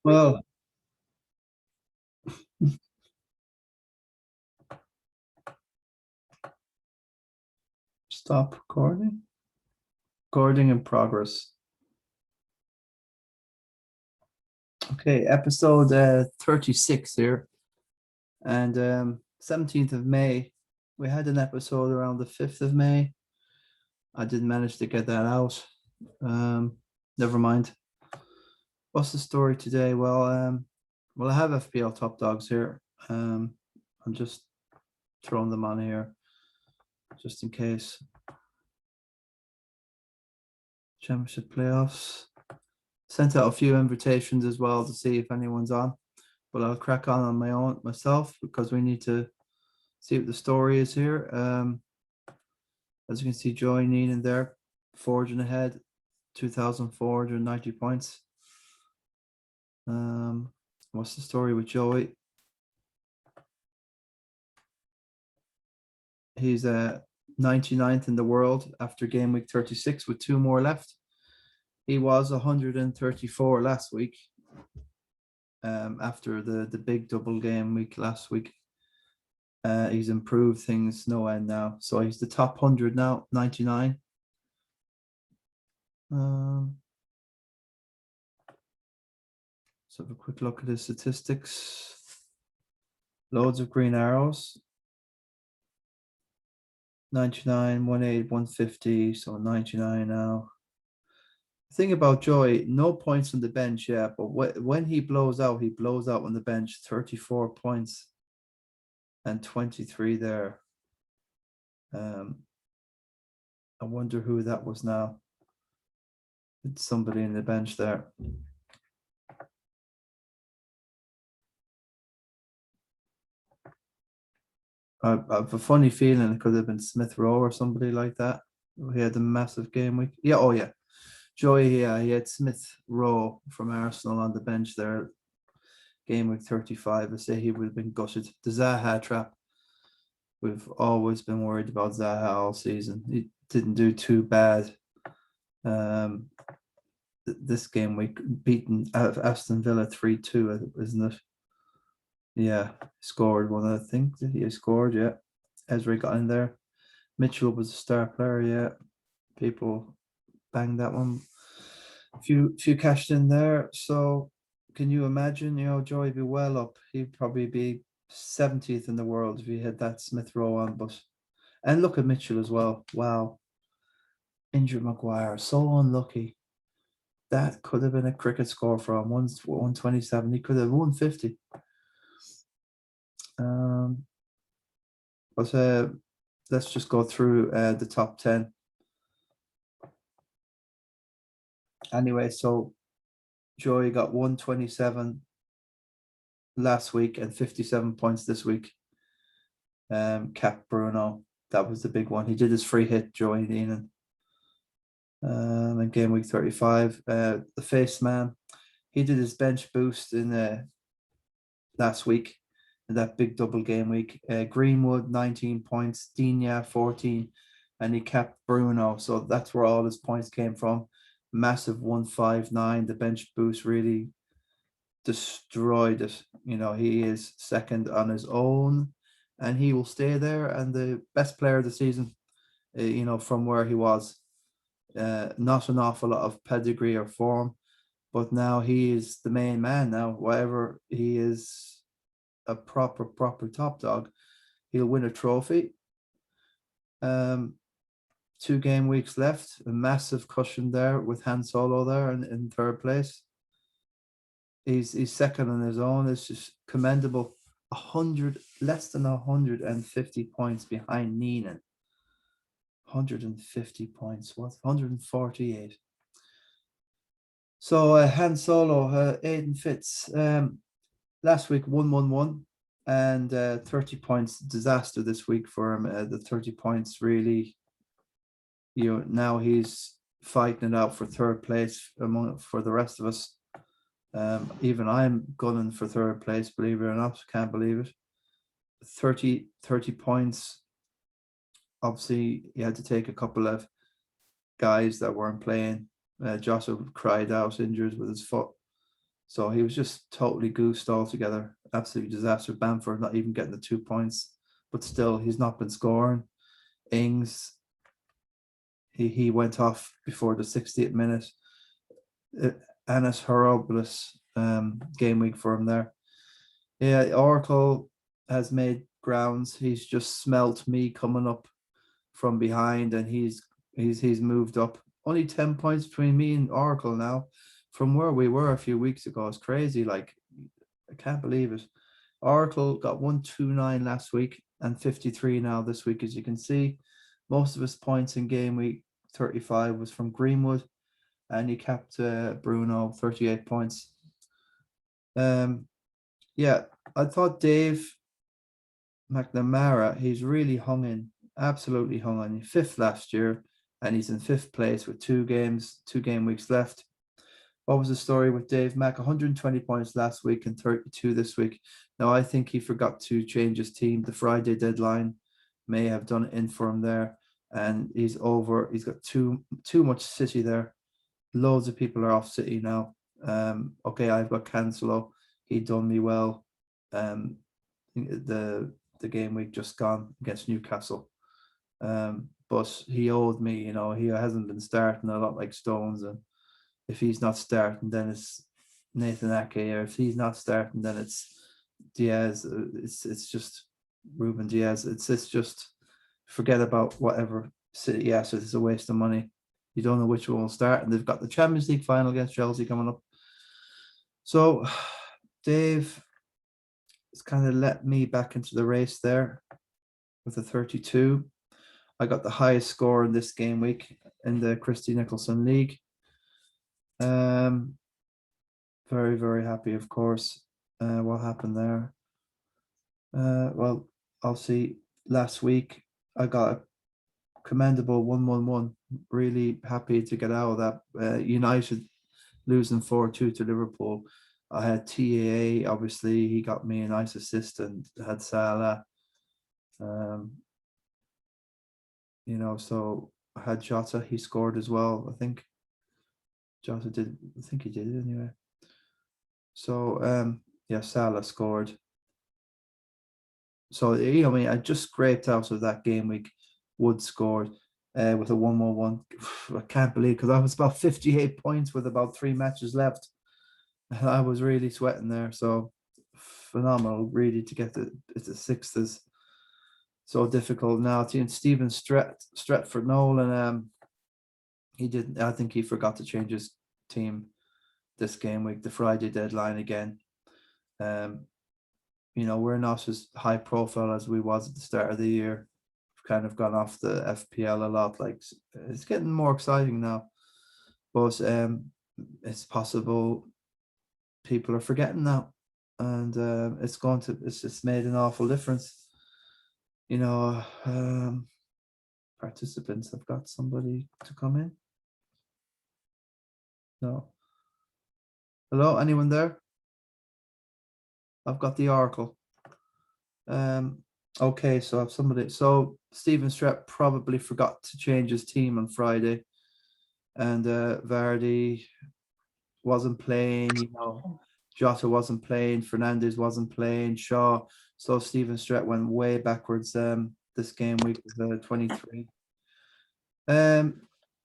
Well, stop recording. Recording in progress. Okay, episode 36 here. And 17th of May. We had an episode around the 5th of May. I didn't manage to get that out. Never mind. What's the story today? Well, I have FPL top dogs here. I'm just throwing them on here just in case. Championship playoffs. Sent out a few invitations as well to see if anyone's on, but I'll crack on my own myself because we need to see what the story is here. As you can see, Joy Neenan there, forging ahead, 2,490 points. What's the story with Joey? He's 99th in the world after game week 36 with 2 more left. He was 134 last week after the big double game week last week. He's improved things no end now. So he's the top 100 now, 99. Let's have a quick look at his statistics. Loads of green arrows. 99, 180, 150, so 99 now. The thing about Joy, no points on the bench yet, but when he blows out on the bench, 34 points and 23 there. I wonder who that was now. It's somebody in the bench there. I have a funny feeling it could have been Smith Rowe or somebody like that. He had a massive game week. Yeah, oh yeah. Joey, yeah, he had Smith Rowe from Arsenal on the bench there. Game week 35. I say he would have been gutted. The Zaha trap. We've always been worried about Zaha all season. He didn't do too bad. This game week, beaten Aston Villa 3-2, isn't it? Yeah, scored one, I think. He scored, yeah. Ezra got in there. Mitchell was a star player, yeah. People banged that one. A few cashed in there. So can you imagine, Joey be well up? He'd probably be 70th in the world if he had that Smith Rowe on. And look at Mitchell as well. Wow. Injured Maguire. So unlucky. That could have been a cricket score for him. 127. He could have 150. But let's just go through the top 10. Anyway, so Joey got 127 last week and 57 points this week. Cap Bruno, that was the big one. He did his free hit, Joey Neenan. In game week 35. The face man, he did his bench boost in last week in that big double game week. Greenwood 19 points, Digne 14, and he capped Bruno. So that's where all his points came from. Massive 159. The bench boost really destroyed it. He is second on his own, and he will stay there. And the best player of the season, from where he was. Not an awful lot of pedigree or form, but now he is the main man now. Whatever, he is a proper top dog. He'll win a trophy. 2 game weeks left. A massive cushion there with Han Solo there in third place. He's second on his own. It's just commendable. Less than 150 points behind Neenan. 150 points. What? 148. So Han Solo, Aiden Fitz, last week 111 and 30 points. Disaster this week for him. The 30 points really, now he's fighting it out for third place for the rest of us. Even I'm gunning for third place, believe it or not. Can't believe it. 30 points. Obviously, you had to take a couple of guys that weren't playing. Joseph cried out injured with his foot. So he was just totally goosed altogether. Absolute disaster. Bamford not even getting the 2 points, but still he's not been scoring. Ings, he went off before the 60th minute. Anis Horribilis game week for him there. Yeah, Oracle has made grounds. He's just smelt me coming up from behind, and he's moved up. Only 10 points between me and Oracle now from where we were a few weeks ago. It's crazy. Like, I can't believe it. Oracle got 129 last week and 53 now this week. As you can see, most of his points in game week 35 was from Greenwood, and he capped Bruno 38 points. Yeah, I thought Dave Mcnamara, he's really hung in, absolutely hung on. Fifth last year, and he's in fifth place with 2 game weeks left. What was the story with Dave Mack? 120 points last week and 32 this week. Now, I think he forgot to change his team. The Friday deadline may have done it in for him there, and he's over. He's got too much City there. Loads of people are off City now. Okay, I've got Cancelo. He done me well. The game week just gone against Newcastle. But he owed me, he hasn't been starting a lot like Stones, and if he's not starting, then it's Nathan Ake, or if he's not starting, then it's Diaz. It's just Ruben Diaz. It's just forget about whatever City. Yes, it's a waste of money. You don't know which one will start, and they've got the Champions League final against Chelsea coming up. So Dave has kind of let me back into the race there with a 32. I got the highest score in this game week in the Christy Nicholson League. Very, very happy, of course. What happened there? Well, obviously, last week I got a commendable 1-1-1. Really happy to get out of that. United losing 4-2 to Liverpool. I had TAA, obviously, he got me a nice assist, and had Salah. So I had Jota, he scored as well, I think. Jota did, I think he did anyway. So, Salah scored. So, I just scraped out of that game week. Wood scored with a 1-1-1. I can't believe, because I was about 58 points with about 3 matches left. I was really sweating there. So, phenomenal, really, to get the sixth is so difficult now. Stephen Stretford Nolan, he didn't. I think he forgot to change his team this game week, the Friday deadline again. We're not as high profile as we was at the start of the year. We've kind of gone off the FPL a lot. Like, it's getting more exciting now, but it's possible people are forgetting now, and it's made an awful difference. Participants. I've got somebody to come in. No. Hello, anyone there? I've got the Oracle. Okay, so I have somebody. So Stephen Strett probably forgot to change his team on Friday, and Vardy wasn't playing. Jota wasn't playing. Fernandez wasn't playing. Shaw. So Stephen Strett went way backwards. This game week was 23.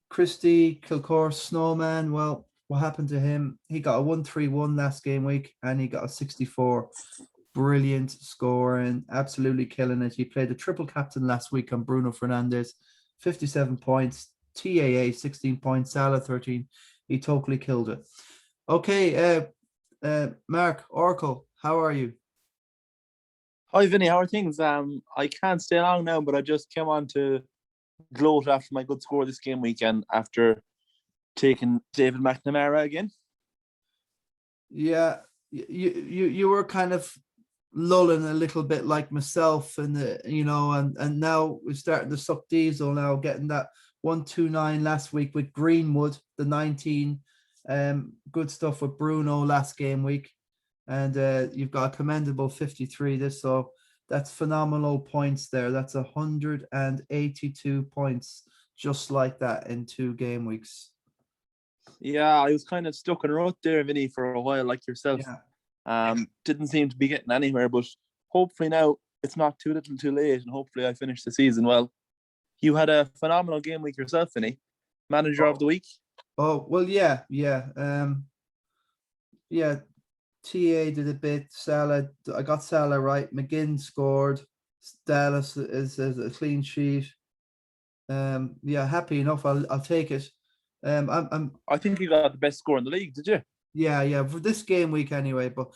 Christy Kilcore Snowman. Well, what happened to him? He got a 131 last game week, and he got a 64. Brilliant scoring, absolutely killing it. He played a triple captain last week on Bruno Fernandes, 57 points, TAA 16 points, Salah 13. He totally killed it. Okay, Mark, Oracle, how are you? Hi Vinny, how are things? I can't stay long now, but I just came on to gloat after my good score this game weekend after taking David McNamara again. Yeah, you were kind of lulling a little bit like myself, and and now we're starting to suck diesel now, getting that 129 last week with Greenwood, the 19. Good stuff with Bruno last game week, and you've got a commendable 53 so that's phenomenal points there. That's 182 points just like that in 2 game weeks. Yeah, I was kind of stuck in a rut there, Vinny, for a while, like yourself. Yeah. Didn't seem to be getting anywhere, but hopefully now it's not too little too late, and hopefully I finish the season well. You had a phenomenal game week yourself, Vinny. Manager of the week. Oh well, yeah. Yeah. TA did a bit. Salah, I got Salah right. McGinn scored. Dallas is a clean sheet. Yeah, happy enough. I'll take it. I think you got the best score in the league, did you? Yeah, for this game week anyway. But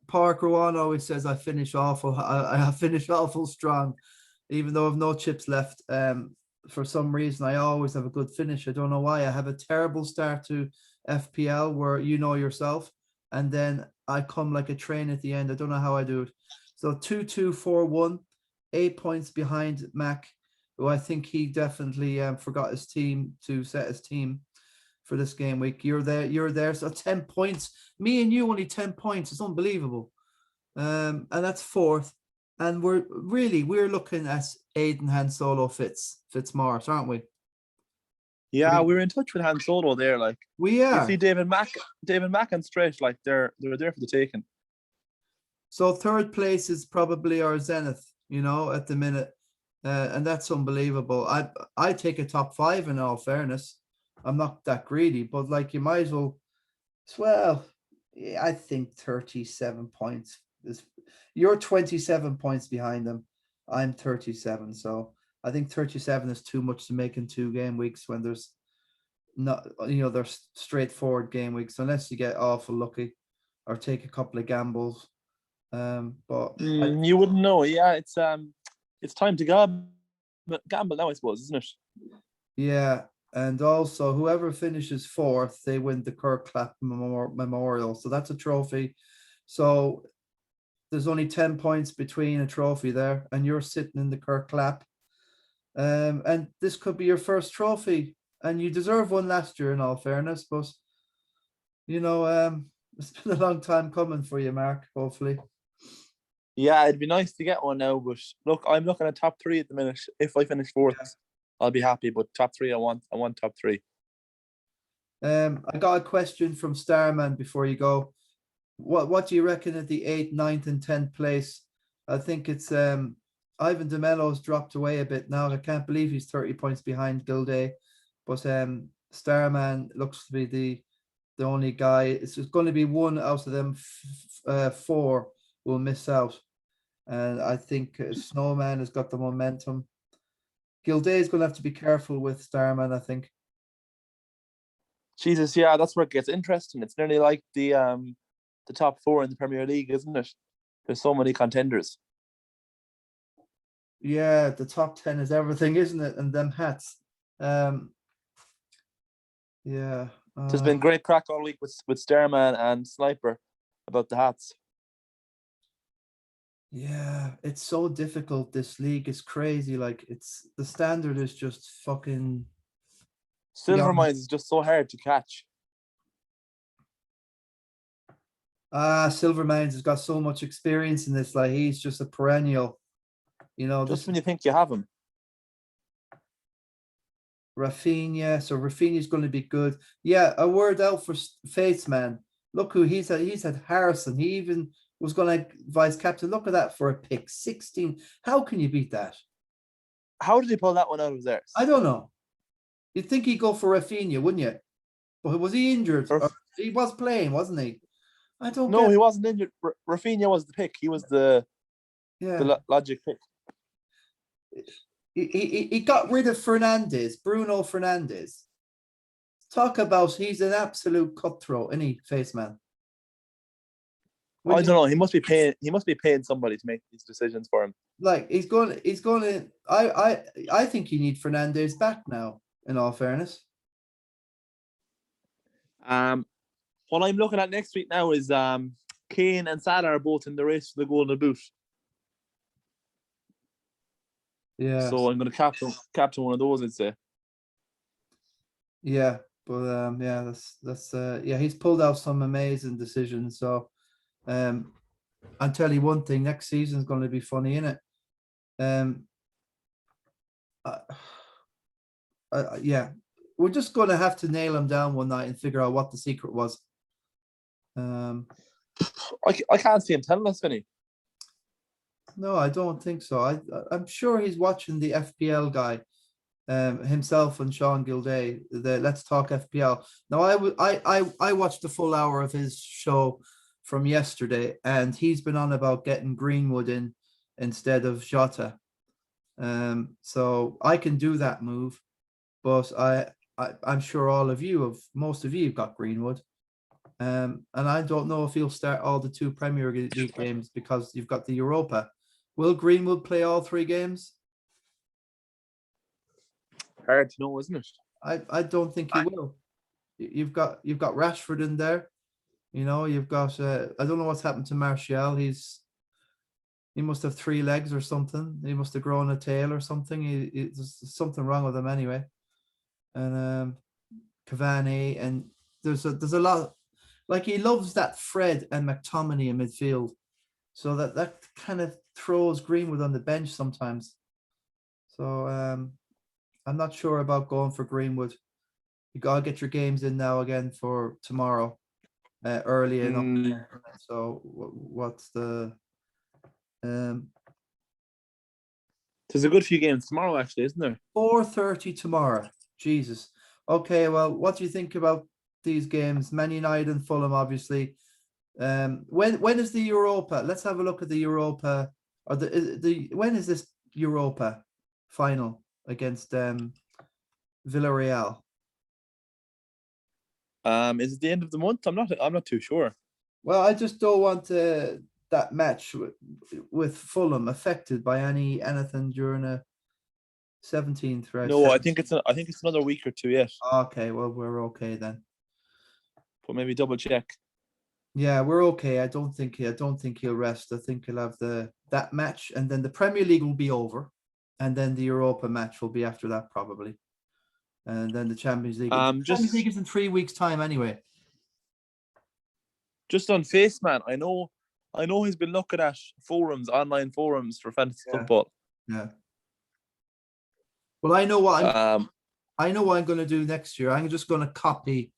Parker One always says I finish awful. I finish awful strong, even though I've no chips left. For some reason, I always have a good finish. I don't know why. I have a terrible start to FPL, where you know yourself, and then I come like a train at the end. I don't know how I do it. So 2-2-4-1, 8 points behind Mac, who I think he definitely forgot his team to set his team for this game week. You're there. So 10 points. Me and you only 10 points. It's unbelievable. And that's fourth. And we're looking at Aiden Han Solo Fitzmaurice, aren't we? Yeah, we were in touch with Han Solo there. Like We are. You see David Mack and Stretch, like they're there for the taking. So third place is probably our zenith, at the minute. And that's unbelievable. I take a top 5 in all fairness. I'm not that greedy, but like you might as well. Well, I think 37 points is. You're 27 points behind them. I'm 37, so I think 37 is too much to make in 2 game weeks when there's not, there's straightforward game weeks unless you get awful lucky or take a couple of gambles. But you wouldn't know. Yeah, it's time to gamble now, I suppose, isn't it? Yeah. And also, whoever finishes fourth, they win the Kirk Clapp Memorial. So that's a trophy. So there's only 10 points between a trophy there, and you're sitting in the Kirk Clapp. And this could be your first trophy, and you deserve one last year, in all fairness. But it's been a long time coming for you, Mark. Hopefully. Yeah, it'd be nice to get one now. But look, I'm looking at top 3 at the minute. If I finish fourth, I'll be happy. But top 3, I want top 3. I got a question from Starman before you go. What do you reckon at the 8th, 9th, and 10th place? I think it's Ivan DeMello's dropped away a bit now. I can't believe he's 30 points behind Gilday. But Starman looks to be the only guy. It's going to be one out of them 4 will miss out. And I think Snowman has got the momentum. Gilday is going to have to be careful with Starman, I think. Jesus, yeah, that's where it gets interesting. It's nearly like the top 4 in the Premier League, isn't it? There's so many contenders. Yeah, the top 10 is everything, isn't it? And them hats. Yeah. There's been great crack all week with Starman and Sniper about the hats. Yeah, it's so difficult. This league is crazy. Like, the standard is just fucking. Silver Mines is just so hard to catch. Silver Mines has got so much experience in this. Like, he's just a perennial. Just when you think you have him. Rafinha. So Rafinha's going to be good. Yeah, a word out for Fates, man. Look who he's had. He's had Harrison. He even was going to vice captain. Look at that for a pick. 16. How can you beat that? How did he pull that one out of there? I don't know. You'd think he'd go for Rafinha, wouldn't you? But was he injured? He was playing, wasn't he? I don't know. No, he wasn't injured. Rafinha was the pick. He was the logic pick. He got rid of Bruno Fernandes. Talk about he's an absolute cutthroat, isn't he, Face Man? I don't know. He must be paying somebody to make these decisions for him. Like he's going to. I think you need Fernandes back now. In all fairness. What I'm looking at next week now is Kane and Salah are both in the race for the Golden Boot. Yeah. So I'm going to captain one of those, I'd say. Yeah, but that's he's pulled out some amazing decisions. So I'll tell you one thing: next season's going to be funny, isn't it? Yeah. we're just going to have to nail him down one night and figure out what the secret was. I can't see him telling us, Vinny. No, I don't think so. I'm sure he's watching the FPL guy, himself and Sean Gilday. The Let's Talk FPL. Now, I watched the full hour of his show from yesterday, and he's been on about getting Greenwood in instead of Jota. So I can do that move, but I'm sure most of you have got Greenwood. And I don't know if he'll start all the 2 Premier League games because you've got the Europa. Will Greenwood play all 3 games? Hard to know, isn't it? I don't think he will. You've got Rashford in there. You've got I don't know what's happened to Martial. He must have 3 legs or something. He must have grown a tail or something. There's something wrong with him anyway. And Cavani, and there's a lot. Like, he loves that Fred and McTominay in midfield, so that kind of throws Greenwood on the bench sometimes. So I'm not sure about going for Greenwood. You gotta get your games in now again for tomorrow, early enough. So what's the there's a good few games tomorrow, actually, isn't there? 4:30 tomorrow. Jesus. Okay, well, what do you think about these games? Man United and Fulham, obviously. When is the Europa? Let's have a look at the Europa. Or when is this Europa final against Villarreal? Is it the end of the month? I'm not too sure. Well, I just don't want that match with Fulham affected by anything during a 17th, right? No, I think it's another week or 2 yet. Okay, well, we're okay then. But maybe double check. Yeah, we're okay. I don't think he'll rest. I think he'll have that match, and then the Premier League will be over, and then the Europa match will be after that probably, and then the Champions League. Champions League is in 3 weeks' time anyway. Just on face, man. I know he's been looking at online forums for fantasy football. Yeah. Well, I know what I'm going to do next year. I'm just going to copy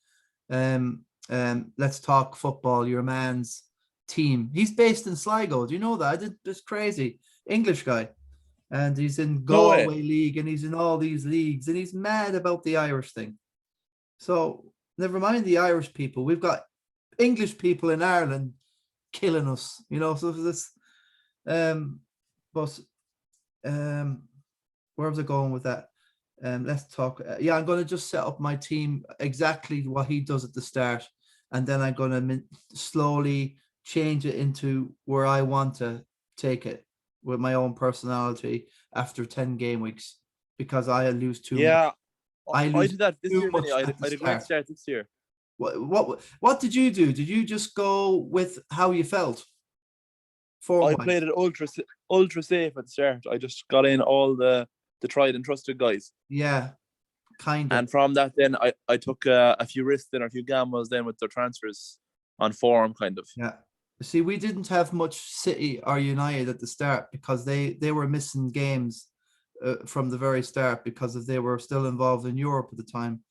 Let's Talk Football, your man's team. He's based in Sligo. Do you know that? I did this crazy English guy, and he's in Galway League, and he's in all these leagues, and he's mad about the Irish thing. So never mind the Irish people. We've got English people in Ireland killing us, So this, where was I going with that? Let's talk. I'm going to just set up my team exactly what he does at the start, and then I'm going to slowly change it into where I want to take it with my own personality after 10 game weeks, because I lose too much. I did that this year. I had a great start this year. What did you do? Did you just go with how you felt? I played it ultra safe at the start. I just got in all the tried and trusted guys. Yeah, kind of. And from that, then I took a few risks then, or a few gambles then with their transfers on form, kind of. Yeah. See, we didn't have much City or United at the start because they were missing games from the very start because they were still involved in Europe at the time.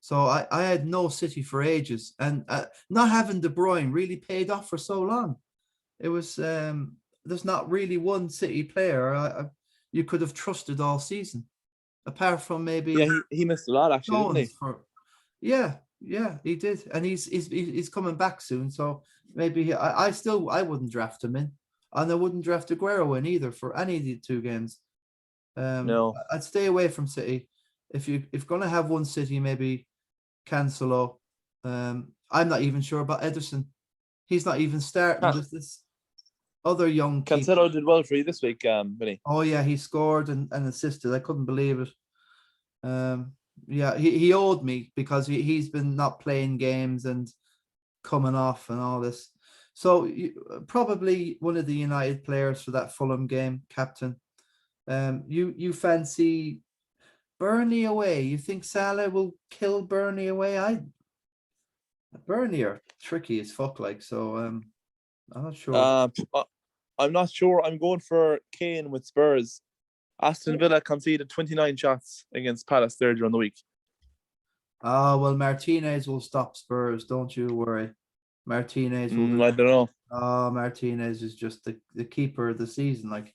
So I had no City for ages, and not having De Bruyne really paid off for so long. It was there's not really one City player you could have trusted all season, apart from maybe. Yeah, he missed a lot actually, didn't he? Yeah, he did, and he's coming back soon. So maybe I wouldn't draft him in, and I wouldn't draft Aguero in either for any of the 2 games. No, I'd stay away from City. If you're going to have one City, maybe Cancelo. I'm not even sure about Ederson. He's not even starting. There's this other young kid. Cancelo did well for you this week, Vinny. Oh yeah, he scored and assisted. I couldn't believe it. Yeah, he owed me because he's been not playing games and coming off and all this. So probably one of the United players for that Fulham game, captain. You fancy Burnley away? You think Salah will kill Burnley away? Burnley are tricky as fuck, so I'm not sure. I'm not sure. I'm going for Kane with Spurs. Aston Villa conceded 29 shots against Palace there during the week. Oh, well, Martinez will stop Spurs. Don't you worry. Martinez will do. I don't know. Oh, Martinez is just the keeper of the season. Like,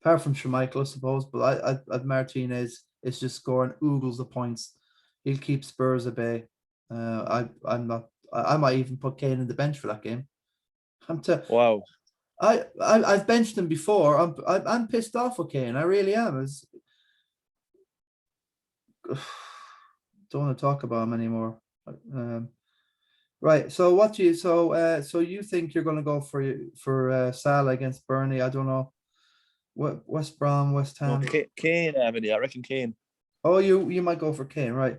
apart from Schmeichel, I suppose, but I Martinez is just scoring oogles of points. He'll keep Spurs at bay. I'm not. I might even put Kane in the bench for that game. Wow. I've benched him before. I'm pissed off with Kane. I really am. Don't want to talk about him anymore. Right. So what do you? So you think you're going to go for Salah against Burnley? I don't know. What West Brom, West No, Ham. Kane, Vinny. I reckon Kane. Oh, you might go for Kane, right?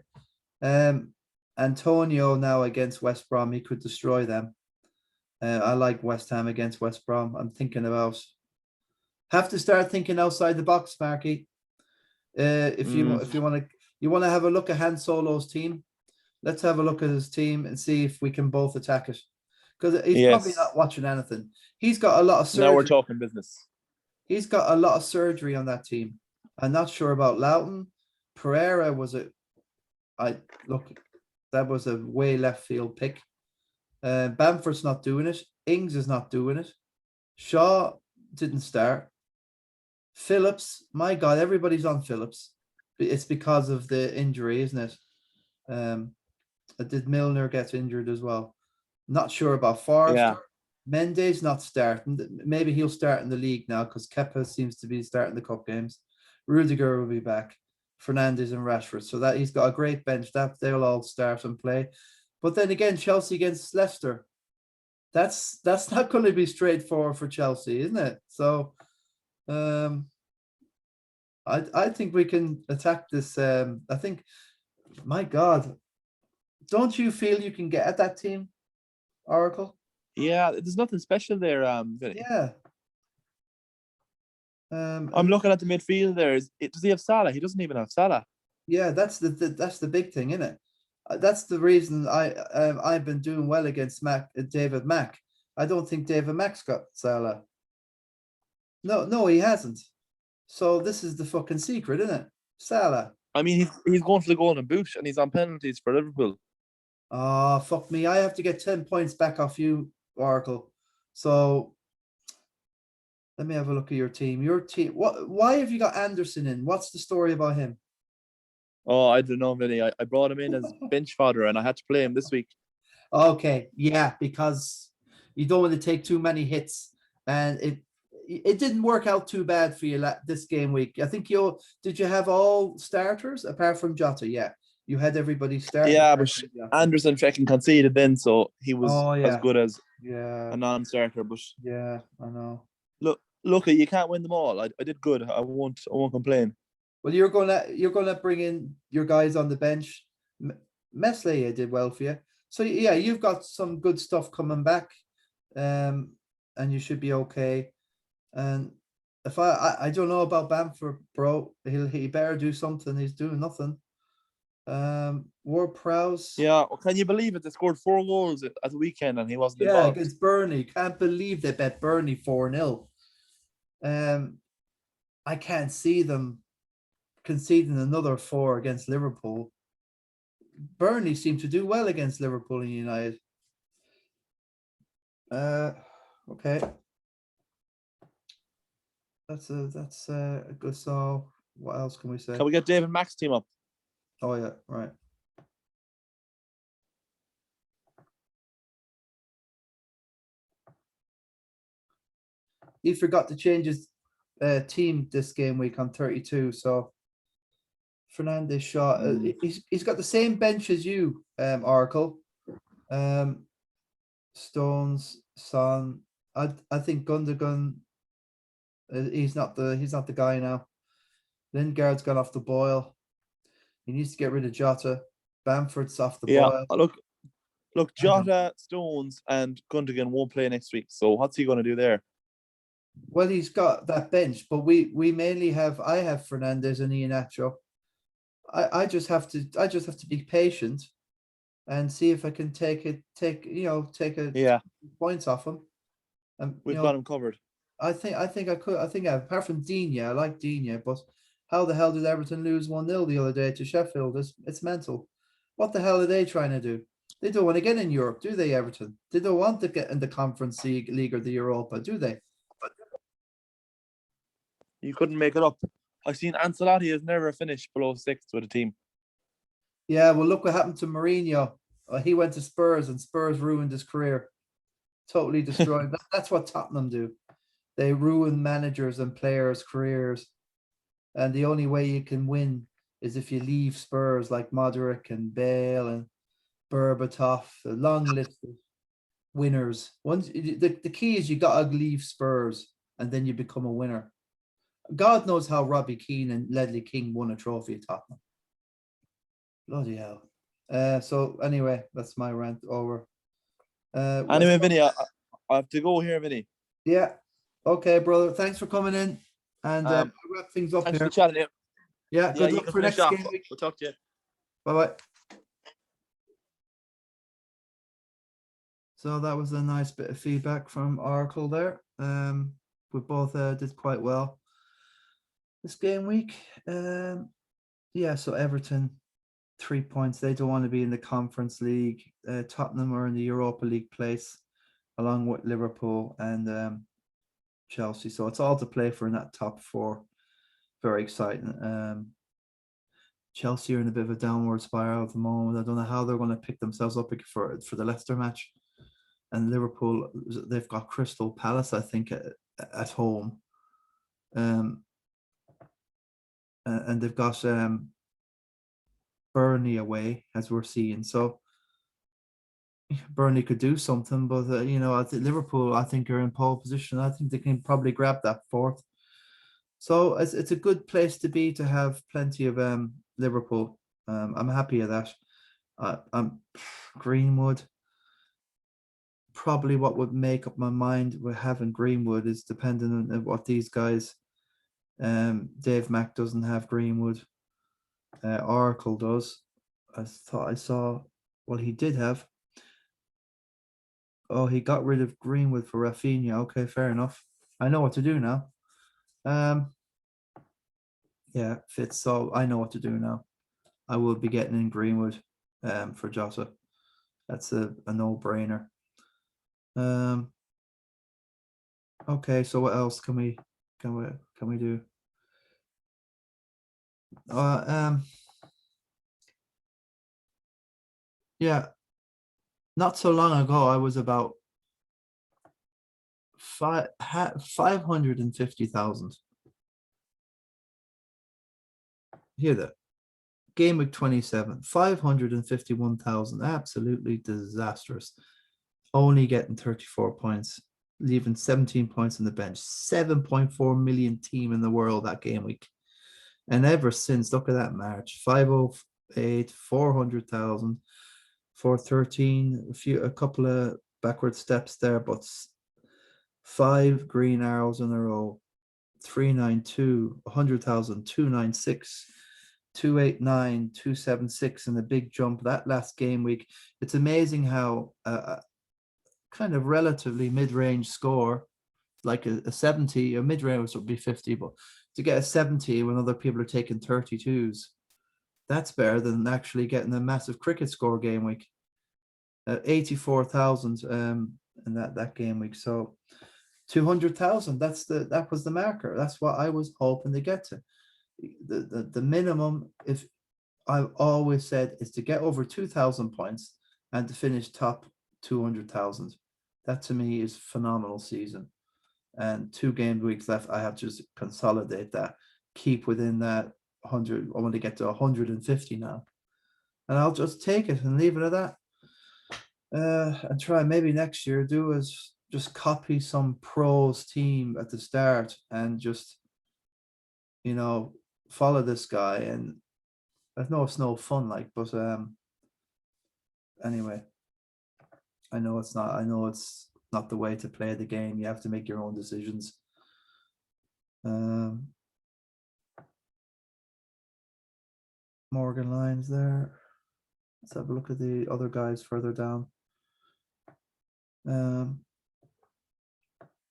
Um, Antonio now against West Brom, he could destroy them. I like West Ham against West Brom. I'm thinking about have to start thinking outside the box, Marky. If you want to have a look at Han Solo's team, let's have a look at his team and see if we can both attack it. Because he's probably Yes. not watching anything. He's got a lot of Now we're surgery. talking business. He's got a lot of surgery on that team. I'm not sure about Loughton. Pereira was that was a way left field pick. Bamford's not doing it. Ings is not doing it. Shaw didn't start. Phillips, my God, everybody's on Phillips. It's because of the injury, isn't it? Did Milner get injured as well? Not sure about Forrest. Yeah. Mendes not starting. Maybe he'll start in the league now because Kepa seems to be starting the cup games. Rudiger will be back. Fernandes and Rashford. So that he's got a great bench. That they'll all start and play. But then again, Chelsea against Leicester. That's not going to be straightforward for Chelsea, isn't it? So I think we can attack this. I think, my God, don't you feel you can get at that team, Oracle? Yeah, there's nothing special there, Vinny. Yeah. I'm looking at the midfield there. Does he have Salah? He doesn't even have Salah. Yeah, that's the big thing, isn't it? That's the reason I've been doing well against David Mack. I don't think David Mack's got Salah. No, he hasn't. So this is the fucking secret, isn't it? Salah. I mean, he's going for the golden boot and he's on penalties for Liverpool. Oh, fuck me. I have to get 10 points back off you, Oracle. So let me have a look at your team. Your team. Why have you got Anderson in? What's the story about him? Oh, I don't know, Vinny. I brought him in as bench fodder and I had to play him this week. Okay, yeah, because you don't want to take too many hits, and it didn't work out too bad for you this game week. I think did you have all starters apart from Jota? Yeah, you had everybody start. Yeah, but Anderson fucking conceded then, so he was as good as a non-starter. But yeah, I know. Look, you can't win them all. I did good. I won't complain. Well, you're gonna bring in your guys on the bench. Meslier did well for you. So yeah, you've got some good stuff coming back, and you should be okay. And if I don't know about Bamford, bro, he better do something. He's doing nothing. Ward-Prowse. Yeah, well, can you believe it? They scored 4 goals at the weekend and he wasn't Yeah, involved. against Burnley. Can't believe they bet Burnley 4-0. I can't see them conceding another 4 against Liverpool. Burnley seem to do well against Liverpool and United. Okay. That's a good. So what else can we say? Can we get David Mack's team up? Oh yeah, right. He forgot to change his team this game week on 32. So Fernandes, Shaw. He's got the same bench as you, Oracle. Stones, Son. I think Gundogan. He's not the guy now. Lingard's gone off the boil. He needs to get rid of Jota. Bamford's off the boil. Look, Jota, Stones, and Gundogan won't play next week. So what's he going to do there? Well, he's got that bench, but we mainly have. I have Fernandes and Iheanacho. I just have to be patient and see if I can take points off him. We've got him covered. I think I could. I think apart from Digne, I like Digne, but how the hell did Everton lose 1-0 the other day to Sheffield? It's mental. What the hell are they trying to do? They don't want to get in Europe, do they, Everton? They don't want to get in the Conference League or the Europa, do they? You couldn't make it up. I've seen Ancelotti has never finished below 6th with a team. Yeah, well, look what happened to Mourinho. He went to Spurs and Spurs ruined his career. Totally destroyed. That's what Tottenham do. They ruin managers and players' careers. And the only way you can win is if you leave Spurs like Modric and Bale and Berbatov, a long list of winners. Once the key is you gotta leave Spurs and then you become a winner. God knows how Robbie Keane and Ledley King won a trophy at Tottenham. Bloody hell. So anyway, that's my rant over. Anyway, Vinny, I have to go here, Vinny. Yeah. Okay, brother. Thanks for coming in. And I'll wrap things up thanks here. for chatting. Yeah, good luck for next game week. We'll talk to you. Bye-bye. So that was a nice bit of feedback from Oracle there. We both did quite well this game week. Yeah, so Everton, 3 points. They don't want to be in the Conference League. Tottenham are in the Europa League place, along with Liverpool and Chelsea. So it's all to play for in that top four. Very exciting. Chelsea are in a bit of a downward spiral at the moment. I don't know how they're going to pick themselves up for the Leicester match. And Liverpool, they've got Crystal Palace, I think, at home. And they've got Burnley away, as we're seeing. So Burnley could do something, but I think Liverpool, I think, are in pole position. I think they can probably grab that fourth. So it's a good place to be, to have plenty of Liverpool. I'm happy of that. I'm Greenwood. Probably what would make up my mind with having Greenwood is depending on what these guys. Dave Mack doesn't have Greenwood. Oracle does. I thought I saw. Well, he did have. Oh, he got rid of Greenwood for Rafinha. Okay, fair enough. I know what to do now. Yeah, Fitz. So I know what to do now. I will be getting in Greenwood for Jota. That's a no-brainer. Okay, so what else can we do? Yeah, not so long ago, I was about 550,000. Hear that? Game week 27, 551,000. Absolutely disastrous. Only getting 34 points, leaving 17 points on the bench. 7.4 million team in the world that game week. And ever since, look at that March, 508, 400,000, 413, a couple of backward steps there, but 5 green arrows in a row. 392, 100,000, 296, 289, 276, and a big jump that last game week. It's amazing how kind of relatively mid-range score, like a 70, a mid-range would be 50, but to get a 70 when other people are taking 32s, that's better than actually getting a massive cricket score game week. 84,000 in that game week. So 200,000. That was the marker. That's what I was hoping to get to. The minimum, if I've always said, is to get over 2,000 points and to finish top 200,000. That to me is phenomenal season. And 2 game weeks left. I have to just consolidate that, keep within that 100. I want to get to 150 now, and I'll just take it and leave it at that. And try maybe next year do is just copy some pros team at the start and just follow this guy. And I know it's no fun, but anyway, I know it's not the way to play the game. You have to make your own decisions. Morgan Lyons there. Let's have a look at the other guys further down.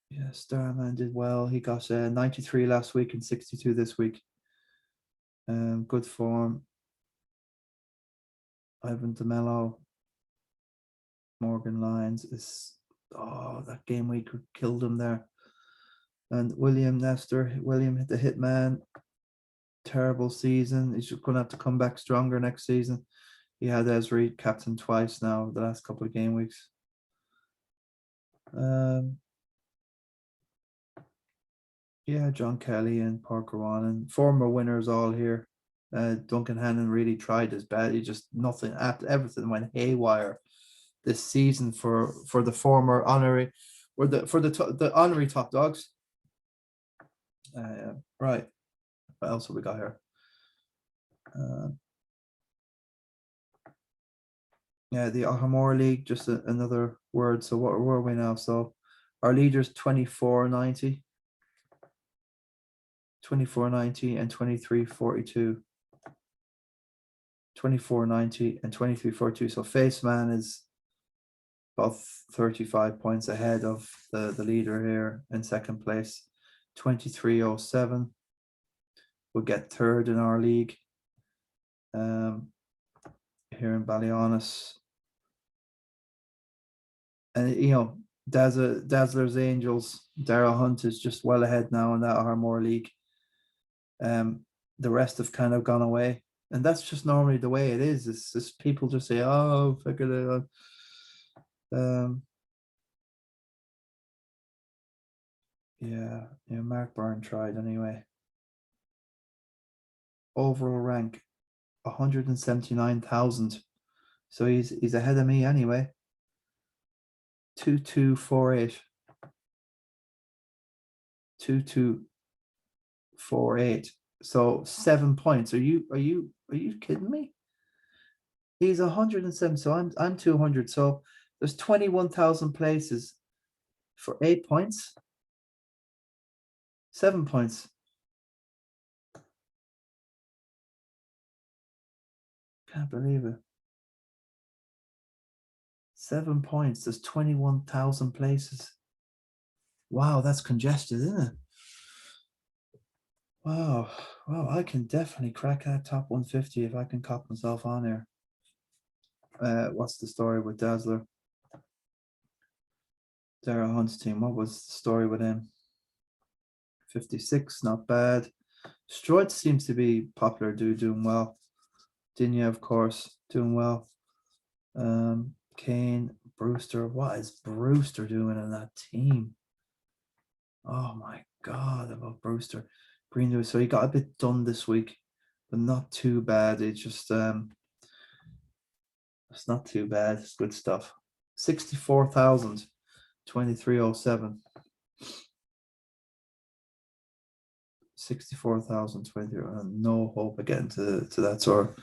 Yeah, Starman did well. He got 93 last week and 62 this week. Good form. Ivan DeMello, Morgan Lyons is that game week killed him there. And William Nestor, William hit the hitman. Terrible season. He's just gonna have to come back stronger next season. He had Esri captain twice now the last couple of game weeks. Yeah, John Kelly and Parker Wannon, former winners all here. Duncan Hannon really tried his best. He just nothing. Everything went haywire this season for the former honorary, or the honorary top dogs. Right. What else have we got here? Yeah, the Ahamor League, just another word. So what were we now? So our leaders 24.90, 24.90 and 23.42. 24.90 and 23.42. So Face Man is about 35 points ahead of the leader here in second place. 23.07 will get third in our league. Here in Ballyhaunis. And Dazzler's Angels, Darrell Hunt is just well ahead now in that Armor League. The rest have kind of gone away. And that's just normally the way it is. It's just people just say, oh, figure it out. Yeah, Mark Byrne tried anyway. Overall rank 179,000. So he's ahead of me anyway. 2248. 2248. So 7 points. Are you kidding me? He's 107. So I'm 200. So there's 21,000 places for 8 points. 7 points. Can't believe it. 7 points. There's 21,000 places. Wow, that's congested, isn't it? Wow, I can definitely crack that top 150 if I can cop myself on here. What's the story with Dazzler? Darrell Hunt's team. What was the story with him? 56, not bad. Stroid seems to be popular, doing well. Dinya, of course, doing well. Kane, Brewster. What is Brewster doing in that team? Oh my God, about Brewster. Greenwood. So he got a bit done this week, but not too bad. It's just it's not too bad. It's good stuff. 64,000, 2307. 64,000, no hope of getting to that sort.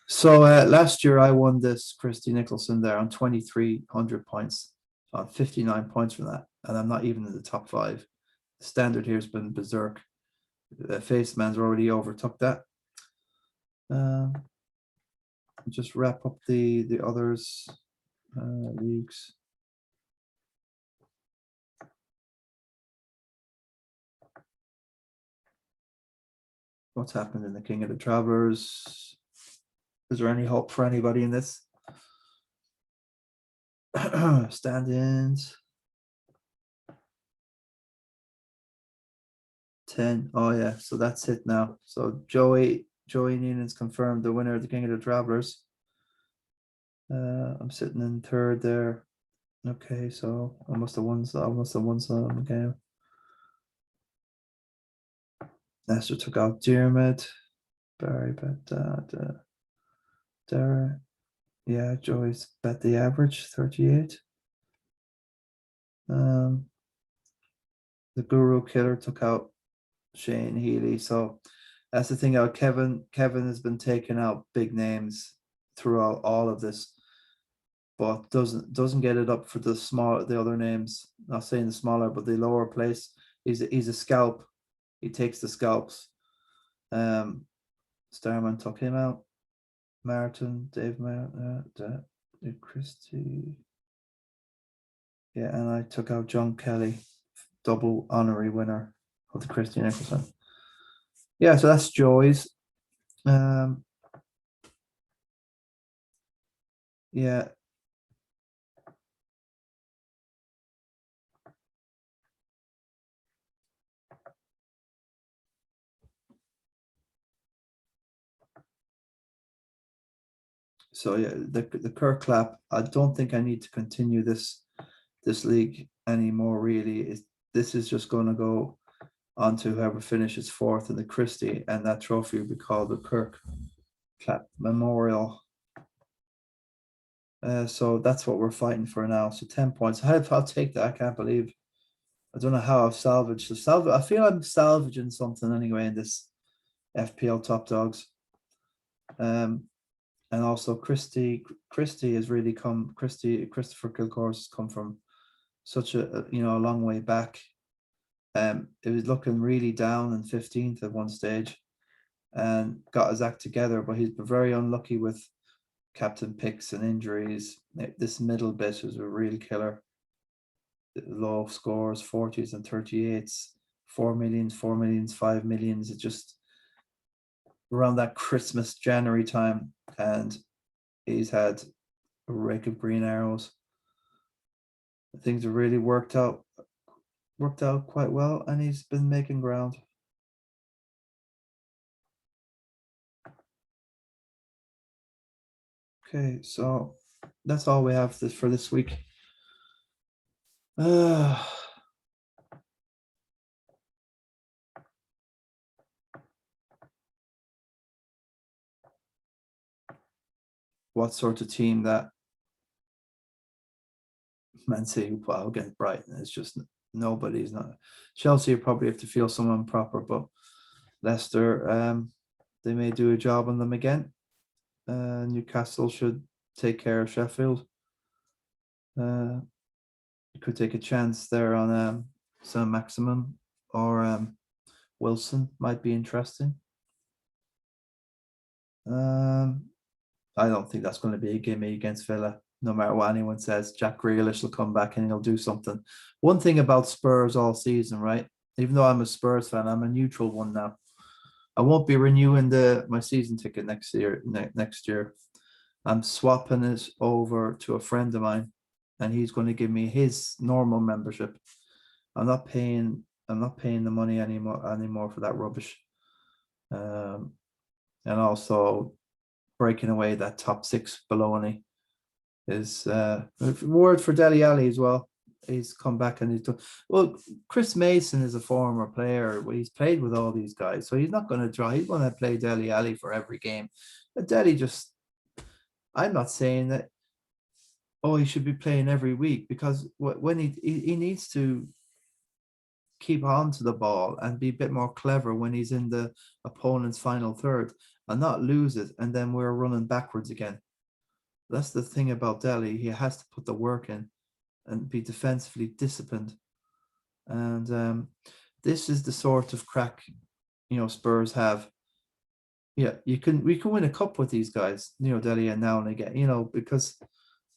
So last year I won this Christy Nicholson there on 2,300 points, on 59 points from that, and I'm not even in the top 5. The standard here has been berserk. Face Man's already overtook that. Just wrap up the others leagues. What's happened in the King of the Travelers? Is there any hope for anybody in this? Stand-ins. 10. Oh yeah, so that's it now. So Joey Neenan's confirmed the winner of the King of the Travelers. I'm sitting in third there. Okay, so I must have won some game. Nestor took out Dermot. Barry bet Dara. Yeah, Joey's bet the average 38. The Guru Killer took out Shane Healy. So that's the thing out. Kevin has been taking out big names throughout all of this, but doesn't get it up for the other names. Not saying the smaller, but the lower place. He's a scalp. He takes the scalps. Starman took him out. Martin, Dave Martin, Christie. Yeah, and I took out John Kelly, double honorary winner of the Christie Nicholson. Yeah, so that's Joey's. Yeah. So yeah, the Kirk clap. I don't think I need to continue this league anymore. Really, this is just going to go on to whoever finishes fourth in the Christie, and that trophy will be called the Kirk Clap Memorial. So that's what we're fighting for now. So 10 points. I'll take that. I can't believe. I don't know how I've salvaged the salvage. I feel I'm salvaging something anyway in this FPL top dogs. And also Christie has really come. Christopher Kilcore's has come from such a long way back. It was looking really down in 15th at one stage, and got his act together. But he's been very unlucky with captain picks and injuries. This middle bit was a real killer. Low scores, 40s and 38s, 4 millions, 4 millions, 5 millions. It just around that Christmas January time, and he's had a rake of green arrows. Things have really worked out quite well, and he's been making ground. Okay, so that's all we have for this week. What sort of team that Man City will put out against Brighton? It's just nobody's not. Chelsea probably have to feel someone proper, but Leicester, they may do a job on them again. Newcastle should take care of Sheffield. You could take a chance there on some Maximum or Wilson might be interesting. I don't think that's going to be a gimme against Villa. No matter what anyone says, Jack Grealish will come back and he'll do something. One thing about Spurs all season, right? Even though I'm a Spurs fan, I'm a neutral one now. I won't be renewing my season ticket next year. Next year, I'm swapping it over to a friend of mine, and he's going to give me his normal membership. I'm not paying the money anymore for that rubbish. And also breaking away that top six baloney is word for Dele Alli as well. He's come back and he's done well. Chris Mason is a former player. He's played with all these guys, so he's not going to try. He's going to play Dele Alli for every game. But Dele just, I'm not saying that. Oh, he should be playing every week, because when he needs to keep on to the ball and be a bit more clever when he's in the opponent's final third and not lose it, and then we're running backwards again. That's the thing about Dele. He has to put the work in and be defensively disciplined. And this is the sort of crack, Spurs have. Yeah, we can win a cup with these guys, Dele and now and again, because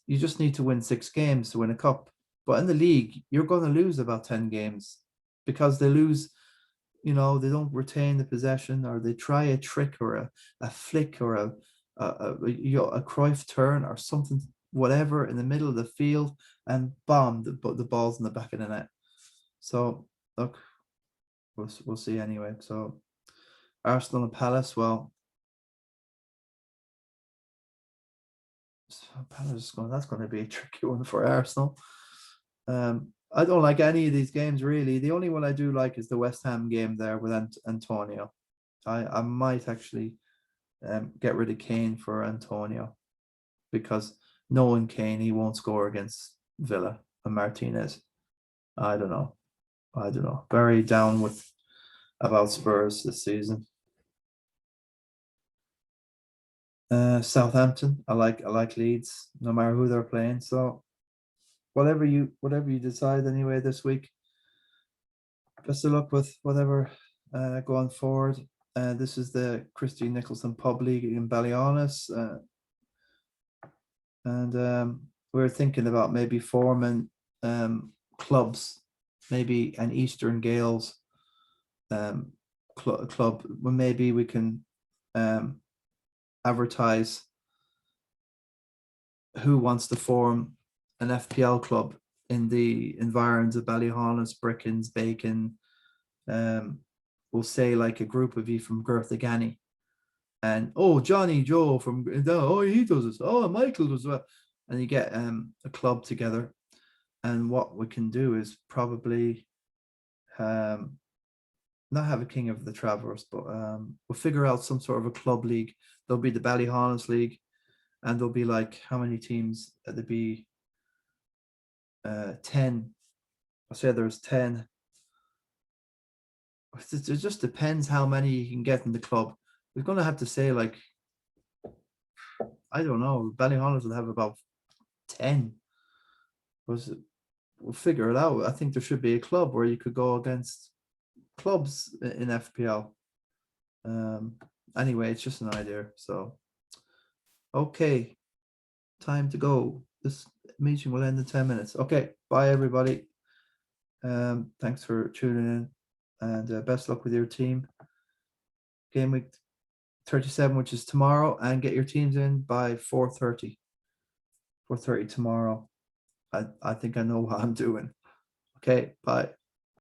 you just need to win 6 games to win a cup. But in the league, you're going to lose about 10 games because they lose, they don't retain the possession, or they try a trick or a flick or a Cruyff turn or something, whatever, in the middle of the field, and bomb, the ball's in the back of the net. So look, we'll see anyway. So Arsenal and Palace, well, Palace that's going to be a tricky one for Arsenal. I don't like any of these games really. The only one I do like is the West Ham game there with Antonio. I might actually get rid of Kane for Antonio, because knowing Kane, he won't score against Villa and Martinez. I don't know. Very down about Spurs this season. Southampton, I like Leeds, no matter who they're playing. So whatever you decide anyway this week, best of luck with whatever going forward. This is the Christy Nicholson Pub League in Ballyhaunis, and we're thinking about maybe forming clubs, maybe an Eastern Gales club. Well, maybe we can advertise who wants to form an FPL club in the environs of Ballyhaunis, Brickens, Bacon. We'll say like a group of you from Girthagany. And Johnny Joe from he does this. Oh, Michael does well. And you get a club together. And what we can do is probably not have a King of the Travellers, but we'll figure out some sort of a club league. There'll be the Ballyhaunis League, and there'll be like how many teams? There'll be 10. I say there's 10. It just depends how many you can get in the club. We're going to have to say like, I don't know, Ballyhaunis will have about 10. We'll figure it out. I think there should be a club where you could go against clubs in FPL. Anyway, it's just an idea. So, okay, time to go. This meeting will end in 10 minutes. Okay, bye everybody. Thanks for tuning in, and best luck with your team. Game week 37, which is tomorrow, and get your teams in by 4:30. 4:30 tomorrow. I think I know what I'm doing. Okay, bye.